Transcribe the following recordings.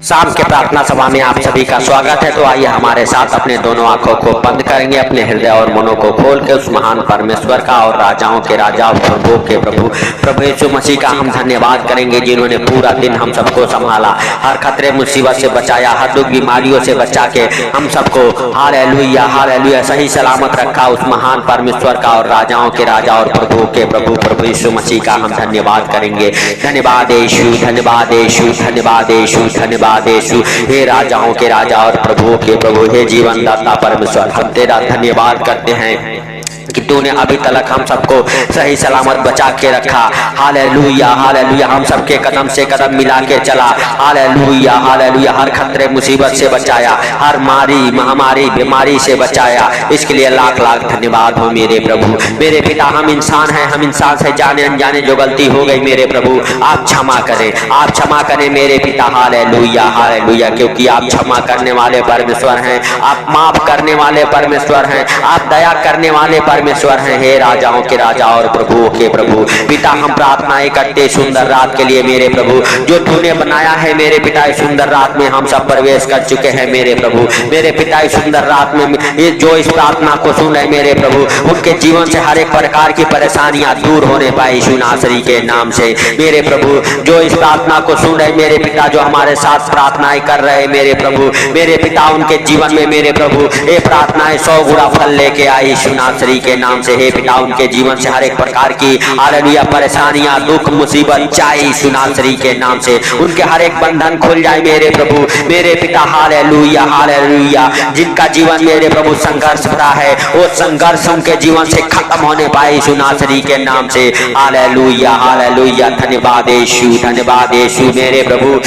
शाम के प्रार्थना सभा में आप सभी का स्वागत है। तो आइए हमारे साथ अपने दोनों आंखों को बंद करेंगे, अपने हृदय और मनों को खोल के उस महान परमेश्वर का और राजाओं के राजा और प्रभुओं के प्रभु यीशु मसीह का हम धन्यवाद करेंगे, जिन्होंने पूरा दिन हम सबको संभाला, हर खतरे मुसीबत से बचाया, हर दुख बीमारियों से बचा के हम सबको हालेलुया हालेलुया सही सलामत रखा। उस महान परमेश्वर का और राजाओं के राजा और प्रभुओं के प्रभु यीशु मसीह का हम धन्यवाद करेंगे। धन्यवाद यीशु, धन्यवाद यीशु, धन्यवाद यीशु, धन्यवाद यीशु। हे राजाओं के राजा और प्रभुओं के प्रभु, हे जीवन दाता परमेश्वर, हम तेरा धन्यवाद करते हैं कि तूने अभी तक हम सबको सही सलामत बचा के रखा। हालेलुया हालेलुया, हम सबके कदम से कदम मिला के चला। हालेलुया हालेलुया, हर खतरे मुसीबत से बचाया, हर मारी महामारी बीमारी से बचाया। इसके लिए लाख लाख धन्यवाद हो मेरे प्रभु। मेरे पिता, हम इंसान हैं, हम इंसान से जाने अनजाने जो गलती हो गई मेरे प्रभु, आप क्षमा करें, आप क्षमा करें मेरे पिता। हालेलुया हालेलुया, क्योंकि आप क्षमा करने वाले परमेश्वर हैं, आप माफ करने वाले परमेश्वर हैं, आप दया करने वाले परमेश्वर हैं। हे राजाओं के राजा और प्रभुओं के प्रभु, पिता हम प्रार्थनाएं करते सुंदर रात के लिए मेरे प्रभु, जो तूने बनाया है मेरे पिता। इस सुंदर रात में हम सब प्रवेश कर चुके हैं मेरे प्रभु। मेरे पिता, इस सुंदर रात में जो इस प्रार्थना को सुन रहे मेरे प्रभु, उनके जीवन से हर एक प्रकार की परेशानियां दूर होने पाई यीशु नासरी के नाम से मेरे प्रभु। जो इस प्रार्थना को सुन रहे मेरे पिता, जो हमारे साथ प्रार्थनाएं कर रहे मेरे प्रभु, मेरे पिता उनके जीवन में मेरे प्रभु ये प्रार्थनाएं 100 गुना फल लेके आई यीशु नासरी के नाम से। हे पिता, उनके जीवन से हर एक प्रकार की हालेलुया परेशानियां दुख मुसीबत जाए यीशु नासरी के नाम से। उनके हर एक बंधन खुल जाए मेरे प्रभु मेरे पिता। हालेलुया हालेलुया, जिनका जीवन मेरे प्रभु संघर्ष भरा है, वो संघर्ष उनके जीवन से खत्म होने पाए यीशु नासरी के नाम से। हालेलुया हालेलुया, धन्यवाद यीशु, धन्यवाद यीशु मेरे प्रभु।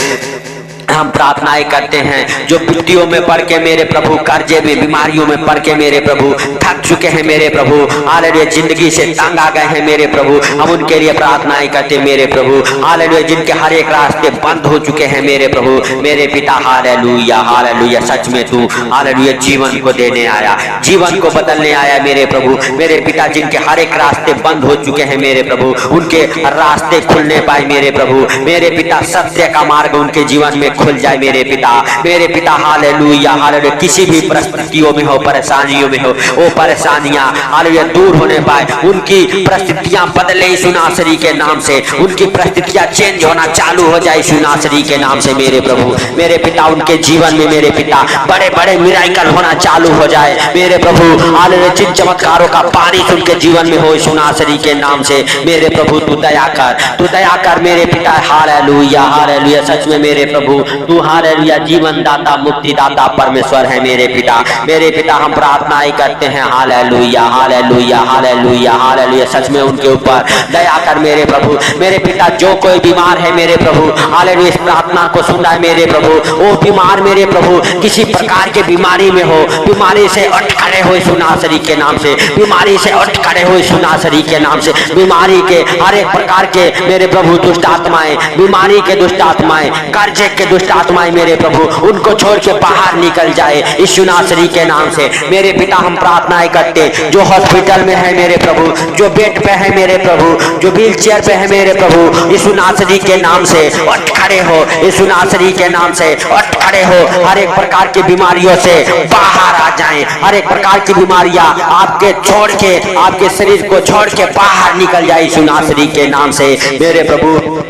हम प्रार्थनाएं करते हैं जो विपत्तियों में पड़ के मेरे प्रभु, कर्जे में बीमारियों में पड़ के मेरे प्रभु थक चुके हैं मेरे प्रभु, हालेलुया जिंदगी से तंग आ गए हैं मेरे प्रभु, हम उनके लिए प्रार्थनाएं करते मेरे प्रभु। हालेलुया, जिनके हर एक रास्ते बंद हो चुके हैं मेरे प्रभु मेरे पिता। हालेलुया हालेलुया, सच में तू हालेलुया जीवन को देने आया, जीवन को बदलने आया मेरे प्रभु मेरे पिता। जिनके हर एक रास्ते बंद हो चुके हैं मेरे प्रभु, उनके रास्ते खुलने पाए मेरे प्रभु मेरे पिता। सत्य का मार्ग उनके जीवन में खुल जाए मेरे पिता मेरे पिता। हालेलुया हालेलुया, किसी भी परिस्थितियों में हो, परेशानियों में हो, वो परेशानियां हालेलुया दूर होने पाए, उनकी परिस्थितियां बदले यीशु नासरी के नाम से, उनकी परिस्थितियां चेंज होना चालू हो जाए यीशु नासरी के नाम से मेरे प्रभु मेरे पिता। उनके जीवन में मेरे पिता बड़े बड़े मिराकल होना चालू हो जाए मेरे प्रभु। हालेलुया, जिन चमत्कारों का बारिश उनके जीवन में हो यीशु नासरी के नाम से मेरे प्रभु। तू दया कर, तू दया कर मेरे पिता। हालेलुया हालेलुया, सच में मेरे प्रभु तू हालेलुया जीवन दाता मुक्ति दाता परमेश्वर है मेरे पिता मेरे पिता। हम प्रार्थनाएं करते हैं हालेलुया हालेलुया हालेलुया हालेलुया, सच में उनके ऊपर दया कर मेरे प्रभु मेरे पिता। जो कोई बीमार है मेरे प्रभु, हालेलुया इस प्रार्थना को सुना है मेरे प्रभु, वो बीमार मेरे प्रभु किसी प्रकार के बीमारी में हो, बीमारी से उठ खड़े हो यीशु नासरी के नाम से, बीमारी से उठ खड़े हो यीशु नासरी के नाम से। बीमारी के हर एक प्रकार के मेरे प्रभु दुष्ट आत्माएं, बीमारी के दुष्ट आत्माएं, कर्जे के दुष्ट आत्माएं मेरे प्रभु, उनको छोड़ के बाहर निकल जाए यीशु नासरी के नाम से मेरे पिता। हम प्रार्थनाएं करते जो हॉस्पिटल में है मेरे प्रभु, जो बेड पे है मेरे प्रभु, जो व्हील चेयर पे है मेरे प्रभु, यीशु नासरी के नाम से उठ खड़े हो यीशु नासरी के नाम से उठ खड़े हो। हर एक प्रकार की बीमारियों से बाहर आ जाएं, हर एक प्रकार की बीमारियां आपके छोड़ के, आपके शरीर को छोड़ के बाहर निकल जाए यीशु नासरी के नाम से मेरे प्रभु।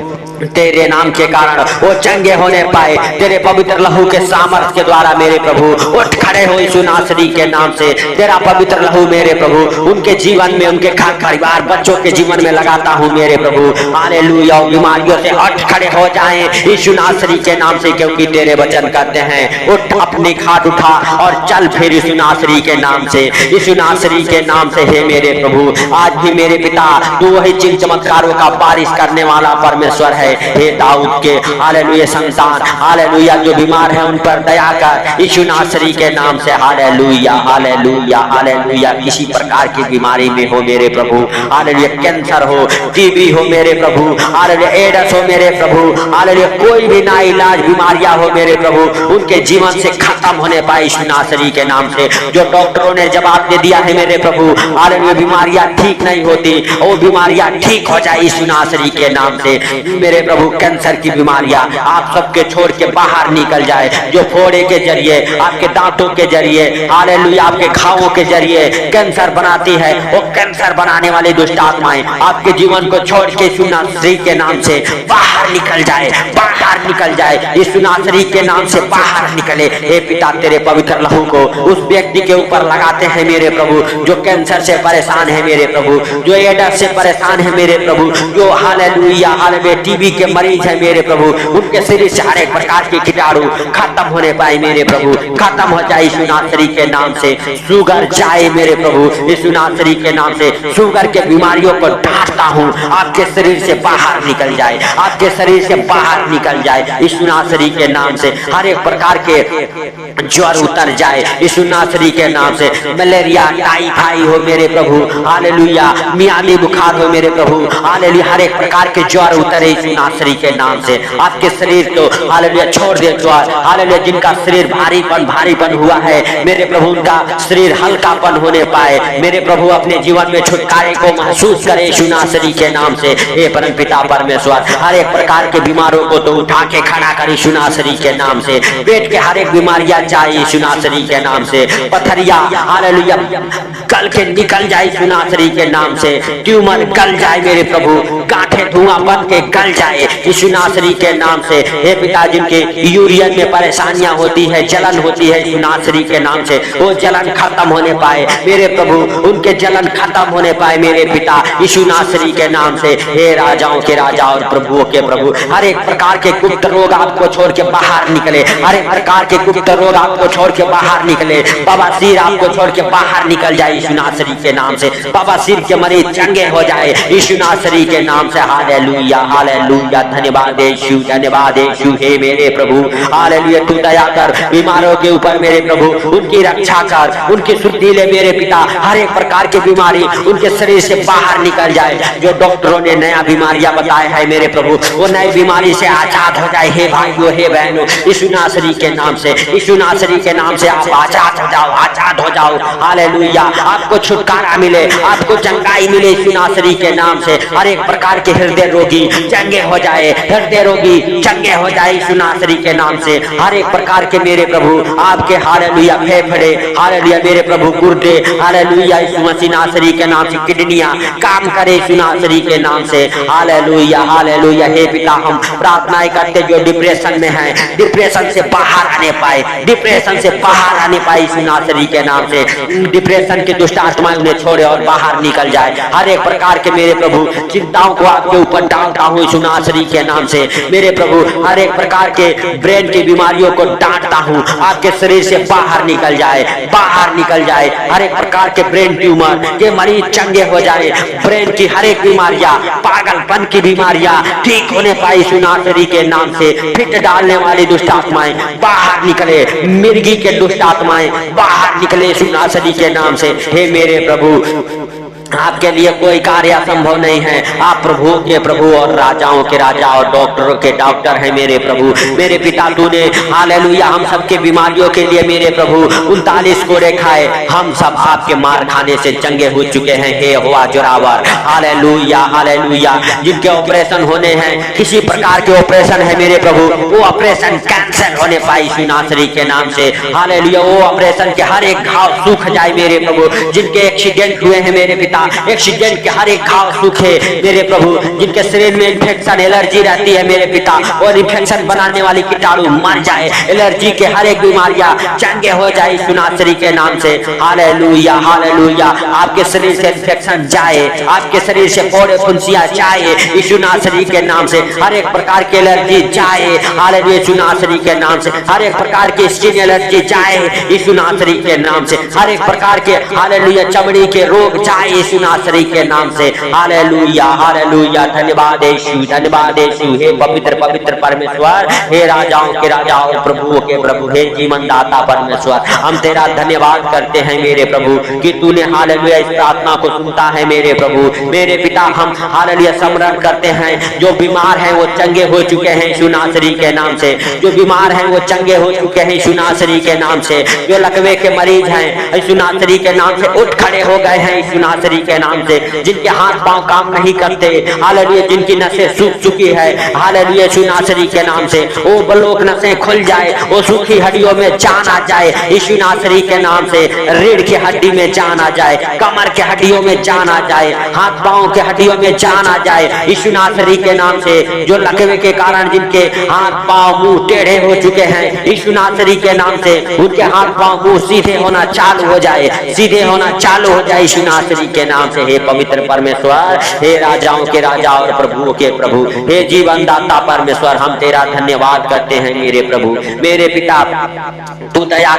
तेरे नाम के कारण वो चंगे होने पाए, तेरे पवित्र लहू के सामर्थ के द्वारा मेरे प्रभु उठ खड़े हो यीशु नासरी के नाम से। तेरा पवित्र लहू मेरे प्रभु उनके जीवन में, उनके घर परिवार बच्चों के जीवन में लगाता हूँ मेरे प्रभु। हालेलुया, बीमारियों से उठ खड़े हो जाएं यीशु नासरी के नाम से, क्योंकि तेरे वचन कहते हैं उठ अपनी खाट उठा और चल फिर यीशु नासरी के नाम से, यीशु नासरी के नाम से। हे मेरे प्रभु, आज भी मेरे पिता तू वही चिन्ह चमत्कारों का बारिश करने वाला परमेश्वर है। हे दाऊद के हालेलुया संतान, हालेलुया जो बीमार है उन पर दया कर यीशु नासरी के नाम से। हालेलुया हालेलुया हालेलुया, किसी प्रकार की बीमारी में हो मेरे प्रभु, हालेलुया कैंसर हो, टीबी हो मेरे प्रभु, हालेलुया एड्स हो मेरे प्रभु, हालेलुया कोई भी ना इलाज बीमारियां हो मेरे प्रभु, उनके जीवन से खत्म होने पाए यीशु नासरी के नाम से। जो डॉक्टरों ने जवाब दे दिया है मेरे प्रभु, हालेलुया बीमारियां ठीक नहीं होती, वो बीमारियां ठीक हो जाए यीशु नासरी के नाम से मेरे मेरे प्रभु कैंसर की बीमारियां आप सबके छोड़ के बाहर निकल जाए। जो फोड़े के जरिए, आपके दांतों के जरिए, हालेलुया, आपके घावों के जरिए कैंसर बनाती है, वो कैंसर बनाने वाली दुष्ट आत्माएं आपके जीवन को छोड़ के यीशु नासरी के नाम से बाहर निकल जाए, बाहर निकल जाए। यीशु नासरी के नाम से बाहर निकले। हे पिता, तेरे पवित्र लहू को उस व्यक्ति के ऊपर लगाते हैं मेरे प्रभु जो कैंसर से परेशान है मेरे प्रभु, जो एड्स से परेशान है मेरे प्रभु, जो हालेलुया हालेलुया टीबी के मरीज है मेरे प्रभु, उनके शरीर से हर एक प्रकार के कीटाणु खत्म होने पाए मेरे प्रभु, खत्म हो जाए यीशु नासरी के नाम से। शुगर जाए मेरे प्रभु, यीशु नासरी के नाम से शुगर के बीमारियों को डांटता हूँ, आपके शरीर से बाहर निकल जाए, आपके शरीर से बाहर निकल जाए यीशु नासरी के नाम से। हर एक प्रकार के ज्वर उतर जाए यीशु नासरी के नाम से। मलेरिया, टाइफाइड हो मेरे प्रभु, हालेलुया, मियादी बुखार हो मेरे प्रभु, हालेलुया, हर एक प्रकार के ज्वर उतरे यीशु नासरी के नाम से। आपके शरीर को हालेलुया छोड़ दे ज्वर, हालेलुया, जिनका शरीर भारीपन हुआ है मेरे प्रभु, उनका शरीर हल्कापन होने पाए मेरे प्रभु, अपने जीवन में छुटकारे को महसूस करे यीशु नासरी के नाम से। हे परम पिता परमेश्वर, हर एक प्रकार के बीमारों को तो उठा के खड़ा कर यीशु नासरी के नाम से। पेट के हर एक बीमारियां जाए यीशु नासरी के नाम से। पथरिया हालेलुया गल के निकल जाए यीशु नासरी के नाम से। ट्यूमर गल जाए मेरे प्रभु, गांठें धुआं बन के गल जाए यीशु नासरी के नाम से। हे पिता, जिनके यूरियन में परेशानियां होती है, जलन होती है यीशु नासरी के नाम से, वो जलन खत्म होने पाए मेरे प्रभु, उनके जलन खत्म होने पाए मेरे पिता यीशु नासरी के नाम से। हे राजाओं के राजा और प्रभुओं के प्रभु, हर एक प्रकार के गुप्त रोग आपको छोड़ के बाहर निकले, हर एक प्रकार के गुप्त रोग आपको छोड़ के बाहर निकले। बवासीर आपको छोड़ के बाहर निकल जाए यीशु नासरी के नाम से। बवासीर के मरीज चंगे हो जाए यीशु नासरी के नाम से। हालेलुया हालेलुया, धन्यवाद यीशु, धन्यवाद यीशु। हे मेरे प्रभु, हालेलुया, तू दया कर बीमारों के ऊपर मेरे प्रभु, उनकी रक्षा कर, उनकी शुद्धि ले मेरे पिता। हर एक प्रकार की बीमारी उनके शरीर से बाहर निकल जाए। जो डॉक्टरों ने नया बीमारियां बताया है मेरे प्रभु, वो नई बीमारी से आजाद हो जाए। हे भाइयों, हे बहनों, यीशु नासरी के नाम से, यीशु नासरी के नाम से आप आजाद हो जाओ, आजाद हो जाओ। हालेलुया, आपको छुटकारा मिले, आपको चंगाई मिले यीशु नासरी के नाम से। हर एक प्रकार के हृदय रोगी चंगे हो जाए, हृदय रोगी चंगे हो जाए यीशु नासरी के नाम से। हर एक प्रकार के मेरे प्रभु आपके हालेलुया फेफड़े, हालेलुया मेरे प्रभु गुर्दे, हालेलुया यीशु मसीह नासरी के नाम से किडनियां काम करे यीशु नासरी के नाम से। Hallelujah hallelujah. हे पिता, हम प्रार्थनाएं करते जो डिप्रेशन में है, डिप्रेशन से बाहर आने पाए, डिप्रेशन से बाहर आने पाए यीशु नासरी के नाम से। डिप्रेशन की दुष्ट आत्माएं उन्हें छोड़े और बाहर निकल जाए। हर एक प्रकार के मेरे प्रभु चिंताओं को आपके ऊपर डालता हूँ यीशु नासरी के नाम से मेरे प्रभु। हर एक प्रकार के ब्रेन की बीमारियों को डांटता हूँ, आपके शरीर से बाहर निकल जाए, बाहर निकल जाए। हर एक प्रकार के ब्रेन ट्यूमर के मरीज चंगे हो जाए, ब्रेन की हर एक बीमारियां, पागलपन की बीमारियां ठीक होने पाई यीशु नासरी के नाम से। फिट डालने वाली दुष्ट आत्माएं बाहर निकले, मिर्गी के दुष्ट आत्माएं बाहर निकले यीशु नासरी के नाम से। हे मेरे प्रभु, आपके लिए कोई कार्य असंभव नहीं है। आप प्रभु के प्रभु और राजाओं के राजा और डॉक्टरों के डॉक्टर हैं मेरे प्रभु। मेरे पिता, तूने हालेलुया हम सबके बीमारियों के लिए मेरे प्रभु 39 कोड़े खाए, हम सब आपके मार खाने से चंगे हो चुके हैं। हे हुआ जोरावर, हालेलुया हालेलुया। जिनके ऑपरेशन होने हैं, किसी प्रकार के ऑपरेशन है मेरे प्रभु, वो ऑपरेशन कैंसिल होने पाए यीशु नासरी के नाम से। हालेलुया, वो ऑपरेशन के हर एक घाव सूख जाए मेरे प्रभु। जिनके एक्सीडेंट हुए हैं मेरे पिता, एक्सीडेंट के हर एक घाव सूखे मेरे प्रभु। जिनके शरीर में इन्फेक्शन, एलर्जी रहती है मेरे पिता, और इन्फेक्शन बनाने वाली कीटाणु मर जाए। एलर्जी के हर एक बीमारियां चंगे हो जाए यीशु नासरी के नाम से। Hallelujah hallelujah. आपके शरीर से इन्फेक्शन जाए, आपके शरीर से फोड़े फुंसियां जाए यीशु नासरी के नाम से। हर एक प्रकार की एलर्जी जाए, हालेलुया यीशु नासरी के नाम से। हर एक प्रकार की स्किन एलर्जी जाए यीशु नासरी के नाम से। हर एक प्रकार के हालेलुया चमड़ी के रोग जाए यीशु नासरी के नाम से। Hallelujah hallelujah. धन्यवाद यीशु, धन्यवाद यीशु। हे पवित्र पवित्र परमेश्वर, हे राजाओं के राजा और प्रभुओं के प्रभु, हे जीवन दाता परमेश्वर, हम तेरा धन्यवाद करते हैं मेरे प्रभु कि तूने हालेलुया इस प्रार्थना को सुनता है मेरे प्रभु। मेरे पिता, हम हालेलुया स्मरण करते हैं जो बीमार हैं वो चंगे हो चुके हैं यीशु नासरी के नाम से। जो बीमार हैं वो चंगे हो चुके हैं यीशु नासरी के नाम से। जो लकवे के मरीज हैं यीशु नासरी के नाम से उठ खड़े हो गए हैं यीशु नासरी के नाम से, जिनके हाथ पांव काम नहीं करते, हालेलुया, जिनकी नसें सूख चुकी है, हालेलुया, यीशु नासरी के नाम से वो ब्लॉक नसें खुल जाए, वो सूखी हड्डियों में जान आ जाए यीशु नासरी के नाम से, रीढ़ की हड्डी में जान आ जाए, कमर के हड्डियों में जान आ जाए, हाथ पांव के हड्डियों में जान आ जाए यीशु नासरी के नाम से। जो लकवे के कारण जिनके हाथ पांव मुंह टेढ़े हो चुके हैं, यीशु नासरी के नाम से उनके हाथ पांव मुंह सीधे होना चालू हो जाए, सीधे होना चालू हो जाए यीशु नासरी के नाम से। हे पवित्र परमेश्वर, हे राजाओं के राजा और प्रभुओं के प्रभु, हे जीवन दाता परमेश्वर, हम तेरा धन्यवाद करते हैं मेरे प्रभु, मेरे पिता। तू दया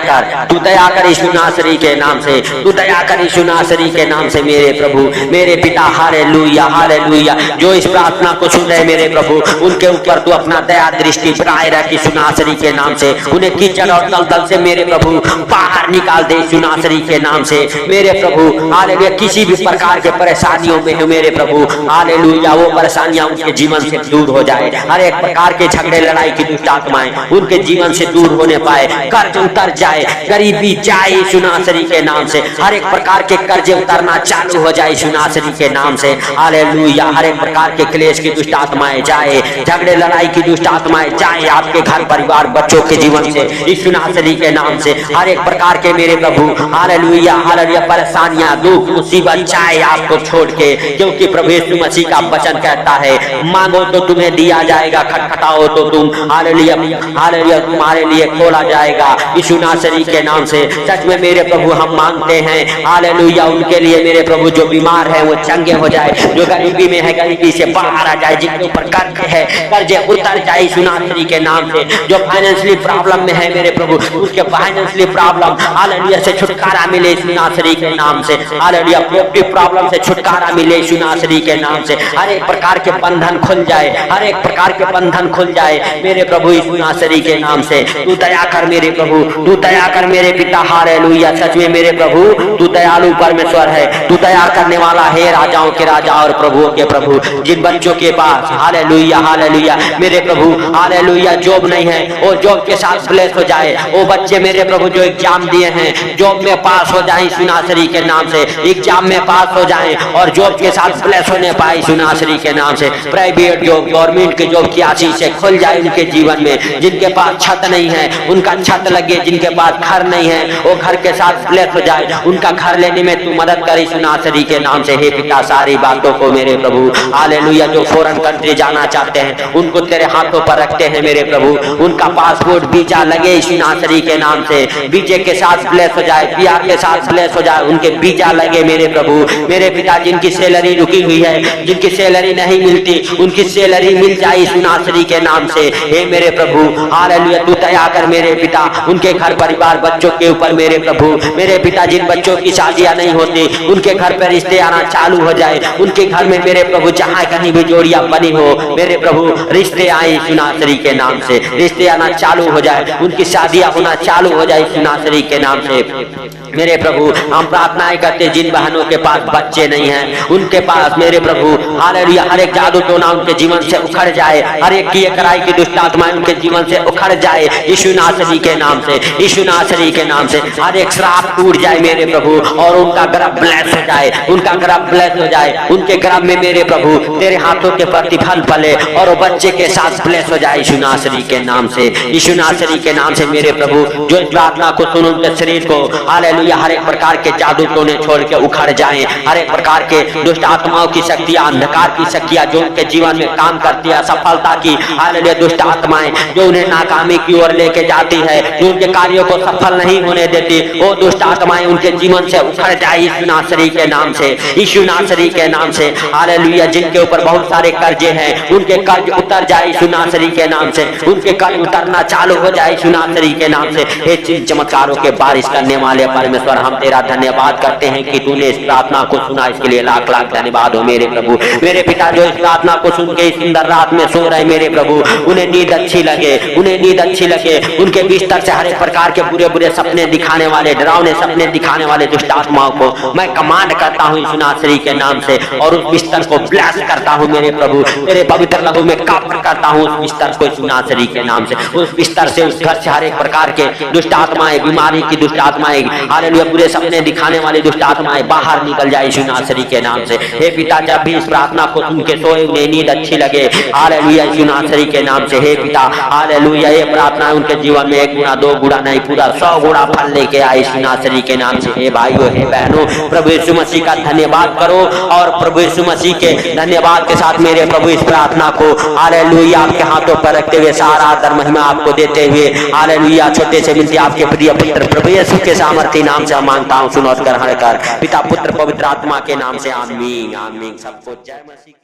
कर यीशु नासरी के नाम से, तू दया कर यीशु नासरी के नाम से मेरे प्रभु, मेरे पिता। Hallelujah, hallelujah. जो इस प्रार्थना को सुन रहे मेरे प्रभु, उनके ऊपर तू अपना दया दृष्टि बनाए रख यीशु नासरी के नाम से। उन्हें कीचड़ और दलदल से मेरे प्रभु बाहर निकाल दे यीशु नासरी के नाम से मेरे प्रभु। हालेलुया, किसी भी प्रकार के परेशानियों में हो मेरे प्रभु, हालेलुया, वो परेशानियां उनके जीवन से दूर हो जाए। हर एक प्रकार के झगड़े लड़ाई की दुष्ट आत्माएं उनके जीवन से दूर होने पाए, कर्ज उतर जाए, गरीबी जाए यीशु नासरी के नाम से। हर एक प्रकार के कर्जे उतरना चालू हो जाए यीशु नासरी के नाम से। हालेलुया, हर एक प्रकार के क्लेश की दुष्ट आत्माएं जाए, झगड़े लड़ाई की दुष्ट आत्माएं जाए आपके घर परिवार बच्चों के जीवन से यीशु नासरी के नाम से। हर एक प्रकार के मेरे प्रभु, हालेलुया, हालेलुया, परेशानियां दुख मुसीबत जाए आपको छोड़ के, क्योंकि प्रभु यीशु मसीह का वचन कहता है, मांगो तो तुम्हें दिया जाएगा, खटखटाओ तो तुम, हालेलुया, हालेलुया, तुम्हारे लिए खोला जाएगा यीशु नासरी के नाम से। सच में मेरे प्रभु हम मांगते हैं, हालेलुया, उनके लिए मेरे प्रभु जो बीमार है वो चंगे हो जाए, जो गरीबी में है गरीबी से बाहर आ जाए, जिनके ऊपर कर्ज है कर्जे उतर जाए यीशु नासरी के नाम से। जो फाइनेंशियली प्रॉब्लम में है मेरे प्रभु, उसके फाइनेंशियली प्रॉब्लम हालेलुया से छुटकारा मिले यीशु नासरी के नाम से। हालेलुया, प्रॉपर्टी प्रॉब्लम से छुटकारा मिले यीशु नासरी के नाम से। हर एक प्रकार के बंधन खुल जाए, हर एक प्रकार के बंधन खुल जाए मेरे प्रभु यीशु नासरी के नाम से। तू दया कर मेरे प्रभु, तू दया कर मेरे पिता। हालेलुया, सच में मेरे प्रभु तू दयालु परमेश्वर है, तू दया करने वाला है, राजाओं के राजा और प्रभुओं के प्रभु। जिन बच्चों के पास हालेलुया, हालेलुया, मेरे प्रभु, हालेलुया, जॉब नहीं है, वो जॉब के साथ ब्लेस हो जाए। वो बच्चे मेरे प्रभु जो एग्जाम दिए हैं, जॉब में पास हो जाए यीशु नासरी के नाम से, एग्जाम में पास हो जाए और जॉब के साथ ब्लेस होने पाए यीशु नासरी के नाम से। प्राइवेट जॉब, गवर्नमेंट की जॉब की आशीष से खुल जाए उनके जीवन में। जिनके पास छत नहीं है उनका छत लगे, जिनके पास घर नहीं है वो घर के साथ ब्लेस हो जाए, उनका घर लेने में तू मदद कर यीशु नासरी के नाम से। हे पिता, सारी बातों को मेरे प्रभु, हालेलुया, जो फॉरेन कंट्री जाना चाहते हैं उनको तेरे हाथों पर रखते हैं मेरे प्रभु। उनका पासपोर्ट वीजा लगे यीशु नासरी के नाम से, वीजे के साथ ब्लेस हो जाए, पीआर के साथ ब्लेस हो जाए, उनके वीजा लगे मेरे प्रभु। मेरे पिता, जिनकी सैलरी रुकी हुई है, जिनकी सैलरी नहीं मिलती, उनकी सैलरी मिल जाए यीशु नासरी के नाम से। हे मेरे प्रभु, हालेलुया, तू दया कर मेरे पिता, उनके घर परिवार बच्चों के ऊपर मेरे प्रभु। मेरे पिता, जिन बच्चों की शादियां नहीं होती उनके घर पर रिश्ते आना चालू हो जाए, उनके घर में मेरे प्रभु जहां कहीं भी जोड़ियां बनी हो मेरे प्रभु, रिश्ते आए यीशु नासरी के नाम से, रिश्ते आना चालू हो जाए, उनकी शादियां होना चालू हो जाए यीशु नासरी के नाम से। मेरे प्रभु, हम प्रार्थनाएं करते जिन बहनों के पास बच्चे नहीं हैं उनके पास मेरे प्रभु, हालेलुया, हर एक जादू टोना उनके जीवन से उखड़ जाए, हर एक किए कराई की दुष्ट आत्माएं उनके जीवन से उखड़ जाए यीशु नासरी के नाम से, यीशु नासरी के नाम से। हर एक श्राप टूट जाए मेरे प्रभु और उनका गर्भ ब्लेस हो जाए, उनका गर्भ ब्लेस हो जाए, उनके गर्भ में मेरे प्रभु तेरे हाथों के प्रतिफल पले और वो बच्चे के साथ ब्लेस हो जाए यीशु नासरी के नाम से, यीशु नासरी के नाम से। मेरे प्रभु, जो इस प्रार्थना को सुन उनके शरीर को हालेलुया हर एक प्रकार के जादू टोने छोड़ के उखड़ जाए, हर एक प्रकार के दुष्ट आत्माओं की शक्तियां, अंधकार की शक्तियां जो उनके जीवन में काम करती है, सफलता की हालेलुया दुष्ट आत्माएं जो उन्हें नाकामी की ओर लेके जाती है, जो उनके कार्यों को सफल नहीं होने देती, वो दुष्ट आत्माएं उनके जीवन से उखड़ जाए यीशु नासरी के नाम से, यीशु नासरी के नाम से। हालेलुया, जिनके ऊपर बहुत सारे कर्जे हैं उनके कर्ज उतर जाए यीशु नासरी के नाम से, उनके कर्ज उतरना चालू हो जाए यीशु नासरी के नाम से। हे चमत्कारों के बारिश करने वाले परमेश्वर, हम तेरा धन्यवाद करते हैं कि तूने इस प्रार्थना को सुना, इसके लिए लाख लाख धन्यवाद हो मेरे प्रभु। मेरे पिता, जो इस प्रार्थना को सुन के इस सुंदर रात में सो रहे मेरे प्रभु, उन्हें नींद अच्छी लगे, उन्हें नींद अच्छी लगे, उनके बिस्तर से हर एक प्रकार के बुरे बुरे सपने दिखाने वाले, डरावने सपने दिखाने वाले दुष्ट आत्माओं को मैं कमांड करता हूँ यीशु नासरी के नाम से और उस बिस्तर को ब्लेस करता हूँ मेरे प्रभु। तेरे पवित्र लहू में कापर करता हूँ उस बिस्तर को यीशु नासरी के नाम से। उस बिस्तर से, उस घर से हर एक प्रकार के दुष्ट आत्माएं, बीमारी की दुष्ट आत्माएं, हालेलुया, बुरे सपने दिखाने वाली दुष्ट आत्माएं बाहर निकल जाए यीशु नासरी के नाम से। हे पिता, जब भी इस प्रार्थना को सुन के सोए उन्हें नींद अच्छी लगे, हालेलुया, यीशु नासरी के नाम से। हे पिता, हालेलुया, ये प्रार्थना उनके जीवन में 1 गुना 2 गुना नहीं, पूरा 100 गुना फल लेके आए यीशु नासरी के नाम से। हे भाइयों, हे बहनों, प्रभु यीशु मसीह का धन्यवाद करो और प्रभु यीशु मसीह के धन्यवाद के साथ मेरे प्रभु इस प्रार्थना को हालेलुया आपके हाथों पर रखते हुए सारा आदर महिमा आपको देते हुए हालेलुया छोटे से मिलते आपके प्रिय पुत्र प्रभु यीशु के सामर्थी नाम से मांगता हूँ, सुनो और ग्रहण कर, पिता पुत्र पवित्र आत्मा के नाम से, आमीन आमीन। सबको जय मसीह।